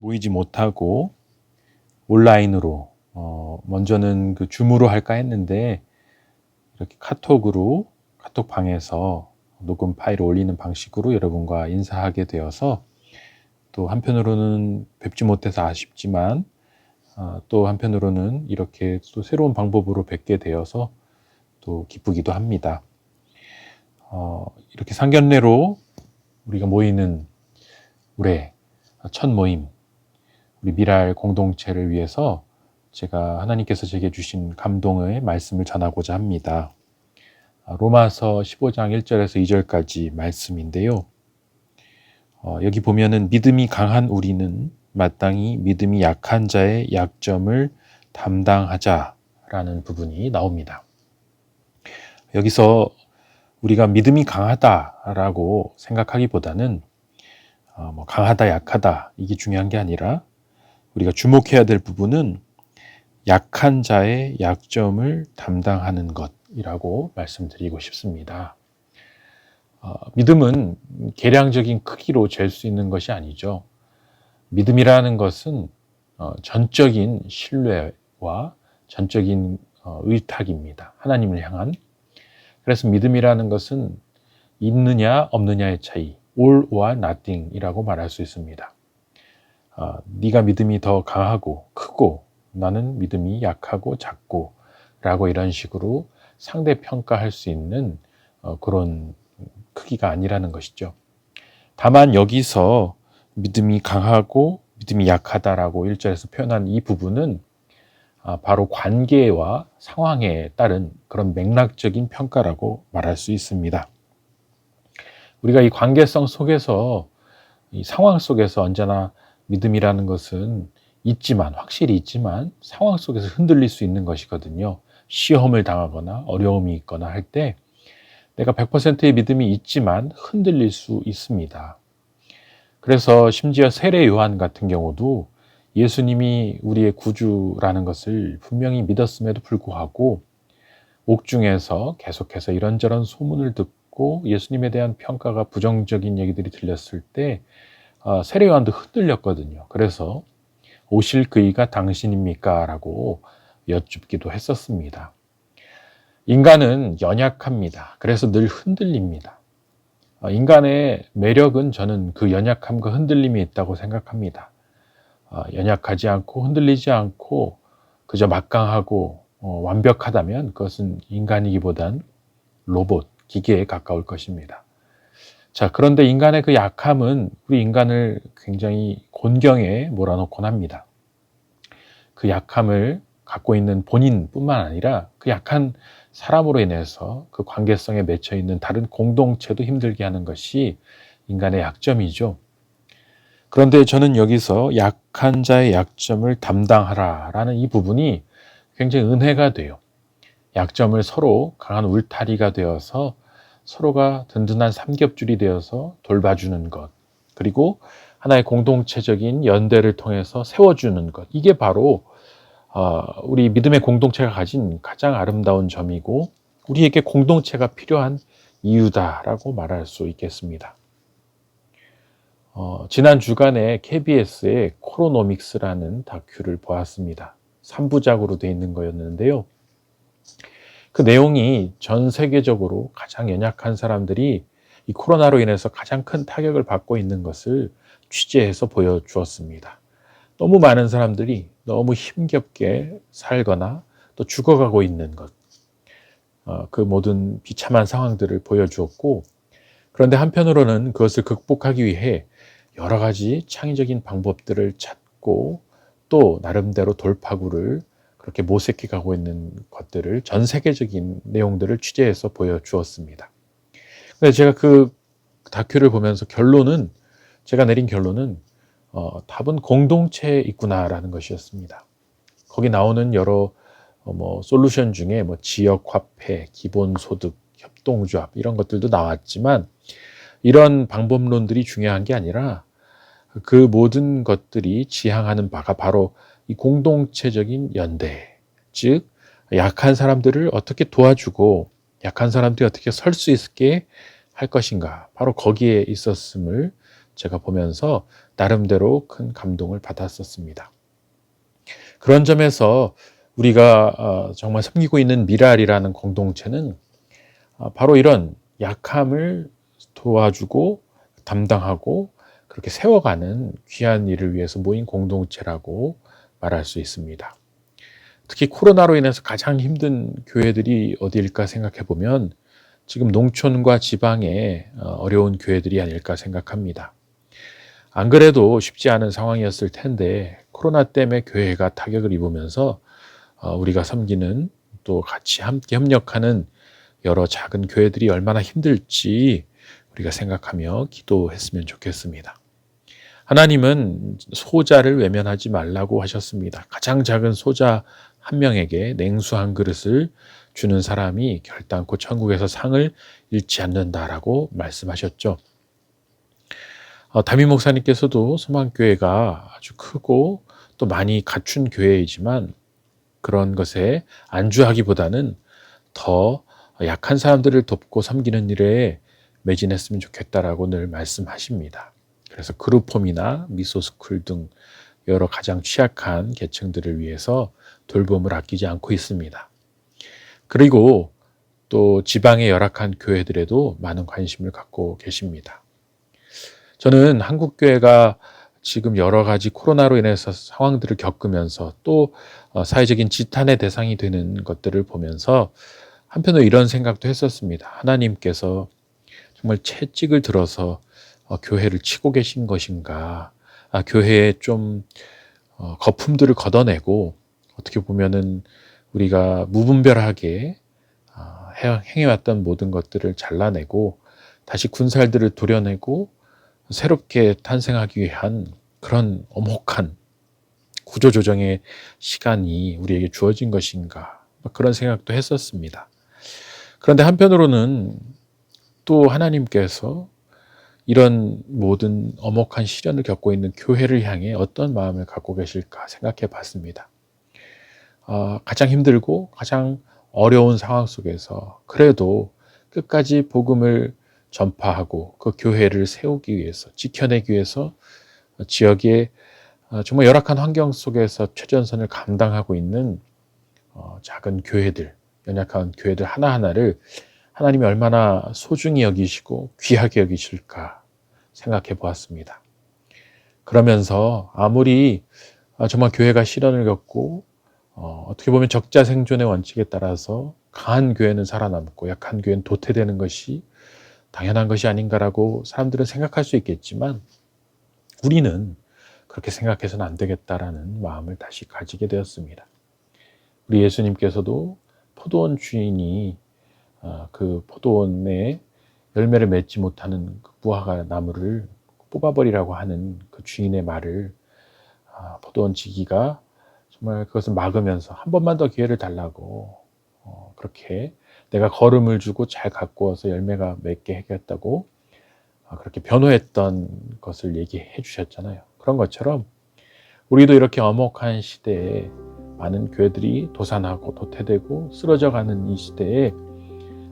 모이지 못하고 온라인으로 먼저는 그 줌으로 할까 했는데 이렇게 카톡으로 카톡방에서 녹음 파일을 올리는 방식으로 여러분과 인사하게 되어서 또 한편으로는 뵙지 못해서 아쉽지만 또 한편으로는 이렇게 또 새로운 방법으로 뵙게 되어서 또 기쁘기도 합니다. 이렇게 상견례로 우리가 모이는 올해 첫 모임, 우리 미랄 공동체를 위해서 제가 하나님께서 제게 주신 감동의 말씀을 전하고자 합니다. 로마서 15장 1절에서 2절까지 말씀인데요. 여기 보면은 믿음이 강한 우리는 마땅히 믿음이 약한 자의 약점을 담당하자라는 부분이 나옵니다. 여기서 우리가 믿음이 강하다라고 생각하기보다는 강하다, 약하다 이게 중요한 게 아니라 우리가 주목해야 될 부분은 약한 자의 약점을 담당하는 것이라고 말씀드리고 싶습니다. 믿음은 계량적인 크기로 잴 수 있는 것이 아니죠. 믿음이라는 것은 전적인 신뢰와 전적인 의탁입니다. 하나님을 향한. 그래서 믿음이라는 것은 있느냐 없느냐의 차이, all or nothing이라고 말할 수 있습니다. 네가 믿음이 더 강하고 크고 나는 믿음이 약하고 작고 라고 이런 식으로 상대평가할 수 있는 그런 크기가 아니라는 것이죠. 다만 여기서 믿음이 강하고 믿음이 약하다라고 1절에서 표현한 이 부분은 바로 관계와 상황에 따른 그런 맥락적인 평가라고 말할 수 있습니다. 우리가 이 관계성 속에서, 이 상황 속에서 언제나 믿음이라는 것은 있지만, 확실히 있지만 상황 속에서 흔들릴 수 있는 것이거든요. 시험을 당하거나 어려움이 있거나 할 때 내가 100%의 믿음이 있지만 흔들릴 수 있습니다. 그래서 심지어 세례 요한 같은 경우도 예수님이 우리의 구주라는 것을 분명히 믿었음에도 불구하고 옥중에서 계속해서 이런저런 소문을 듣고 예수님에 대한 평가가 부정적인 얘기들이 들렸을 때 세례 요한도 흔들렸거든요. 그래서 오실 그이가 당신입니까? 라고 여쭙기도 했었습니다. 인간은 연약합니다. 그래서 늘 흔들립니다. 인간의 매력은 저는 그 연약함과 흔들림이 있다고 생각합니다. 연약하지 않고 흔들리지 않고 그저 막강하고 완벽하다면 그것은 인간이기보단 로봇, 기계에 가까울 것입니다. 자, 그런데 인간의 그 약함은 우리 인간을 굉장히 곤경에 몰아넣곤 합니다. 그 약함을 갖고 있는 본인뿐만 아니라 그 약한 사람으로 인해서 그 관계성에 맺혀 있는 다른 공동체도 힘들게 하는 것이 인간의 약점이죠. 그런데 저는 여기서 약한 자의 약점을 담당하라 라는 이 부분이 굉장히 은혜가 돼요. 약점을 서로 강한 울타리가 되어서 서로가 든든한 삼겹줄이 되어서 돌봐주는 것, 그리고 하나의 공동체적인 연대를 통해서 세워주는 것, 이게 바로 우리 믿음의 공동체가 가진 가장 아름다운 점이고 우리에게 공동체가 필요한 이유다라고 말할 수 있겠습니다. 지난 주간에 KBS의 코로노믹스라는 다큐를 보았습니다. 3부작으로 되어 있는 거였는데요. 그 내용이 전 세계적으로 가장 연약한 사람들이 이 코로나로 인해서 가장 큰 타격을 받고 있는 것을 취재해서 보여주었습니다. 너무 많은 사람들이 너무 힘겹게 살거나 또 죽어가고 있는 것, 그 모든 비참한 상황들을 보여주었고, 그런데 한편으로는 그것을 극복하기 위해 여러 가지 창의적인 방법들을 찾고 또 나름대로 돌파구를 그렇게 모색해 가고 있는 것들을, 전 세계적인 내용들을 취재해서 보여주었습니다. 근데 제가 그 다큐를 보면서 제가 내린 결론은 답은 공동체에 있구나라는 것이었습니다. 거기 나오는 여러 솔루션 중에 지역 화폐, 기본소득, 협동조합 이런 것들도 나왔지만 이런 방법론들이 중요한 게 아니라 그 모든 것들이 지향하는 바가 바로 이 공동체적인 연대, 즉 약한 사람들을 어떻게 도와주고 약한 사람들이 어떻게 설 수 있게 할 것인가, 바로 거기에 있었음을 제가 보면서 나름대로 큰 감동을 받았었습니다. 그런 점에서 우리가 정말 섬기고 있는 미랄이라는 공동체는 바로 이런 약함을 도와주고 담당하고 그렇게 세워가는 귀한 일을 위해서 모인 공동체라고 말할 수 있습니다. 특히 코로나로 인해서 가장 힘든 교회들이 어디일까 생각해 보면 지금 농촌과 지방의 어려운 교회들이 아닐까 생각합니다. 안 그래도 쉽지 않은 상황이었을 텐데 코로나 때문에 교회가 타격을 입으면서 우리가 섬기는 또 같이 함께 협력하는 여러 작은 교회들이 얼마나 힘들지 우리가 생각하며 기도했으면 좋겠습니다. 하나님은 소자를 외면하지 말라고 하셨습니다. 가장 작은 소자 한 명에게 냉수 한 그릇을 주는 사람이 결단코 천국에서 상을 잃지 않는다라고 말씀하셨죠. 담임 목사님께서도 소망교회가 아주 크고 또 많이 갖춘 교회이지만 그런 것에 안주하기보다는 더 약한 사람들을 돕고 섬기는 일에 매진했으면 좋겠다라고 늘 말씀하십니다. 그래서 그룹홈이나 미소스쿨 등 여러 가장 취약한 계층들을 위해서 돌봄을 아끼지 않고 있습니다. 그리고 또 지방의 열악한 교회들에도 많은 관심을 갖고 계십니다. 저는 한국교회가 지금 여러 가지 코로나로 인해서 상황들을 겪으면서 또 사회적인 지탄의 대상이 되는 것들을 보면서 한편으로 이런 생각도 했었습니다. 하나님께서 정말 채찍을 들어서 교회를 치고 계신 것인가, 교회에 좀 거품들을 걷어내고 어떻게 보면은 우리가 무분별하게 행해왔던 모든 것들을 잘라내고 다시 군살들을 도려내고 새롭게 탄생하기 위한 그런 엄혹한 구조조정의 시간이 우리에게 주어진 것인가, 그런 생각도 했었습니다. 그런데 한편으로는 또 하나님께서 이런 모든 엄혹한 시련을 겪고 있는 교회를 향해 어떤 마음을 갖고 계실까 생각해 봤습니다. 가장 힘들고 가장 어려운 상황 속에서 그래도 끝까지 복음을 전파하고 그 교회를 세우기 위해서, 지켜내기 위해서 지역의 정말 열악한 환경 속에서 최전선을 감당하고 있는 작은 교회들, 연약한 교회들 하나하나를 하나님이 얼마나 소중히 여기시고 귀하게 여기실까 생각해 보았습니다. 그러면서 아무리 정말 교회가 시련을 겪고 어떻게 보면 적자 생존의 원칙에 따라서 강한 교회는 살아남고 약한 교회는 도태되는 것이 당연한 것이 아닌가라고 사람들은 생각할 수 있겠지만 우리는 그렇게 생각해서는 안 되겠다라는 마음을 다시 가지게 되었습니다. 우리 예수님께서도 포도원 주인이 그 포도원에 열매를 맺지 못하는 그 무화과 나무를 뽑아버리라고 하는 그 주인의 말을 포도원 지기가 정말 그것을 막으면서 한 번만 더 기회를 달라고 그렇게 내가 걸음을 주고 잘 가꾸어서 열매가 맺게 하겠다고 그렇게 변호했던 것을 얘기해 주셨잖아요. 그런 것처럼 우리도 이렇게 엄혹한 시대에 많은 교회들이 도산하고 도태되고 쓰러져가는 이 시대에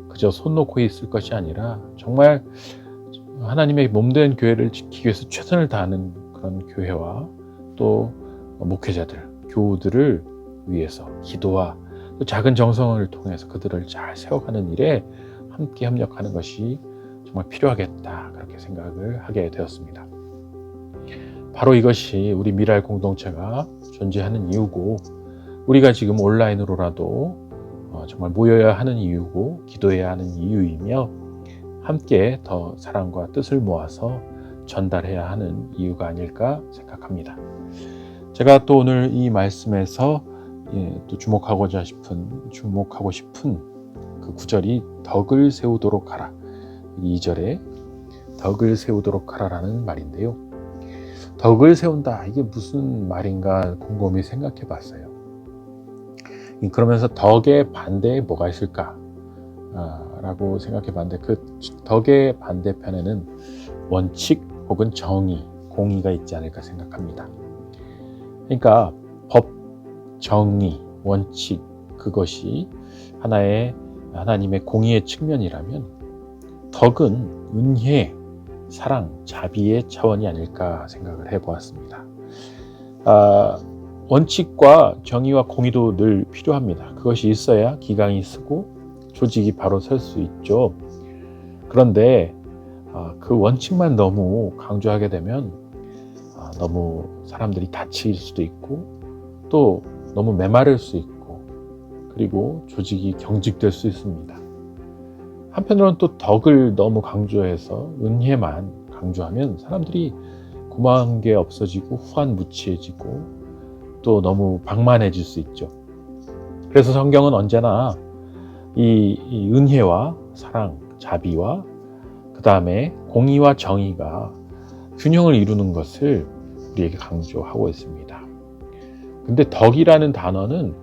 그저 손 놓고 있을 것이 아니라 정말 하나님의 몸된 교회를 지키기 위해서 최선을 다하는 그런 교회와 또 목회자들, 교우들을 위해서 기도와 또 작은 정성을 통해서 그들을 잘 세워가는 일에 함께 협력하는 것이 정말 필요하겠다, 그렇게 생각을 하게 되었습니다. 바로 이것이 우리 미랄 공동체가 존재하는 이유고 우리가 지금 온라인으로라도 정말 모여야 하는 이유고 기도해야 하는 이유이며 함께 더 사랑과 뜻을 모아서 전달해야 하는 이유가 아닐까 생각합니다. 제가 또 오늘 이 말씀에서 또 주목하고 싶은 그 구절이 덕을 세우도록 하라. 2절에 덕을 세우도록 하라라는 말인데요. 덕을 세운다, 이게 무슨 말인가 곰곰이 생각해 봤어요. 그러면서 덕의 반대에 뭐가 있을까? 라고 생각해 봤는데 그 덕의 반대편에는 원칙 혹은 정의, 공의가 있지 않을까 생각합니다. 그러니까 법, 정의, 원칙, 그것이 하나의 하나님의 공의의 측면이라면 덕은 은혜, 사랑, 자비의 차원이 아닐까 생각을 해보았습니다. 원칙과 정의와 공의도 늘 필요합니다. 그것이 있어야 기강이 서고 조직이 바로 설 수 있죠. 그런데 그 원칙만 너무 강조하게 되면 너무 사람들이 다칠 수도 있고 또 너무 메마를 수 있고 그리고 조직이 경직될 수 있습니다. 한편으로는 또 덕을 너무 강조해서 은혜만 강조하면 사람들이 고마운 게 없어지고 후한무치해지고 또 너무 방만해질 수 있죠. 그래서 성경은 언제나 이 은혜와 사랑, 자비와 그 다음에 공의와 정의가 균형을 이루는 것을 우리에게 강조하고 있습니다. 근데 덕이라는 단어는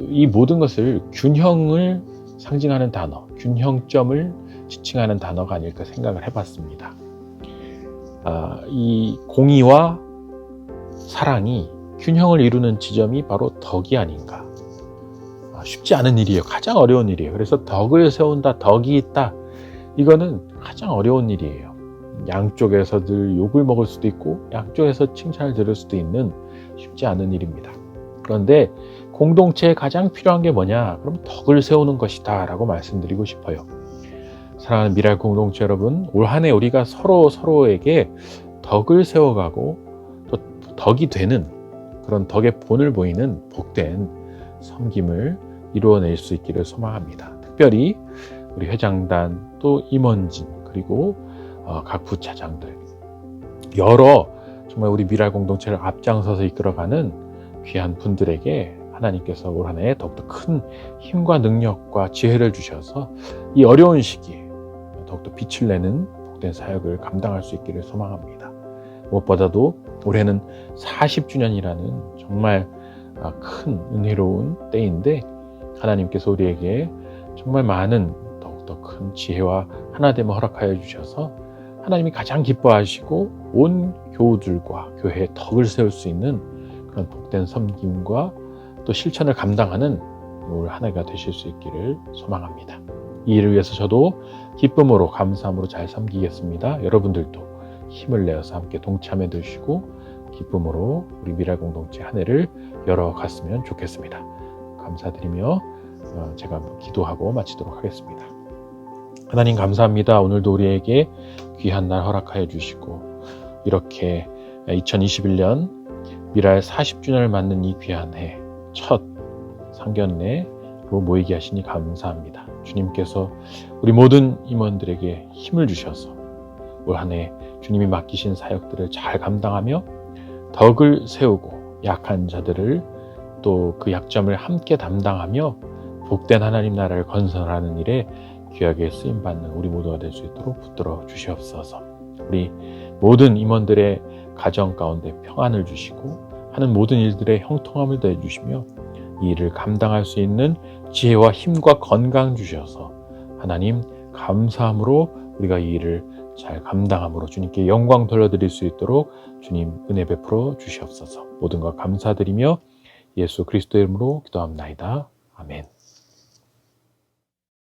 이 모든 것을 균형을 상징하는 단어, 균형점을 지칭하는 단어가 아닐까 생각을 해봤습니다. 이 공의와 사랑이 균형을 이루는 지점이 바로 덕이 아닌가. 쉽지 않은 일이에요. 가장 어려운 일이에요. 그래서 덕을 세운다, 덕이 있다. 이거는 가장 어려운 일이에요. 양쪽에서 늘 욕을 먹을 수도 있고 양쪽에서 칭찬을 들을 수도 있는 쉽지 않은 일입니다. 그런데 공동체에 가장 필요한 게 뭐냐? 그럼 덕을 세우는 것이다 라고 말씀드리고 싶어요. 사랑하는 미랄 공동체 여러분, 올 한 해 우리가 서로에게 덕을 세워가고 또 덕이 되는 그런 덕의 본을 보이는 복된 섬김을 이루어낼 수 있기를 소망합니다. 특별히 우리 회장단 또 임원진 그리고 각 부차장들 여러 정말 우리 미랄 공동체를 앞장서서 이끌어가는 귀한 분들에게 하나님께서 올 한 해 더욱더 큰 힘과 능력과 지혜를 주셔서 이 어려운 시기에 더욱더 빛을 내는 복된 사역을 감당할 수 있기를 소망합니다. 무엇보다도 올해는 40주년이라는 정말 큰 은혜로운 때인데 하나님께서 우리에게 정말 많은 더욱더 큰 지혜와 하나됨을 허락하여 주셔서 하나님이 가장 기뻐하시고 온 교우들과 교회에 덕을 세울 수 있는 그런 복된 섬김과 또 실천을 감당하는 올 한 해가 되실 수 있기를 소망합니다. 이 일을 위해서 저도 기쁨으로 감사함으로 잘 섬기겠습니다. 여러분들도 힘을 내어서 함께 동참해 주시고 기쁨으로 우리 미랄 공동체 한 해를 열어갔으면 좋겠습니다. 감사드리며 제가 한번 기도하고 마치도록 하겠습니다. 하나님 감사합니다. 오늘도 우리에게 귀한 날 허락하여 주시고 이렇게 2021년 미랄 40주년을 맞는 이 귀한 해 첫 상견례로 모이게 하시니 감사합니다. 주님께서 우리 모든 임원들에게 힘을 주셔서 올 한 해 주님이 맡기신 사역들을 잘 감당하며 덕을 세우고 약한 자들을 또 그 약점을 함께 담당하며 복된 하나님 나라를 건설하는 일에 귀하게 쓰임받는 우리 모두가 될 수 있도록 붙들어 주시옵소서. 우리 모든 임원들의 가정 가운데 평안을 주시고 하는 모든 일들의 형통함을 더해 주시며 이 일을 감당할 수 있는 지혜와 힘과 건강 주셔서 하나님 감사함으로 우리가 이 일을 잘 감당함으로 주님께 영광 돌려드릴 수 있도록 주님 은혜 베풀어 주시옵소서. 모든 것 감사드리며 예수 그리스도의 이름으로 기도합나이다. 아멘.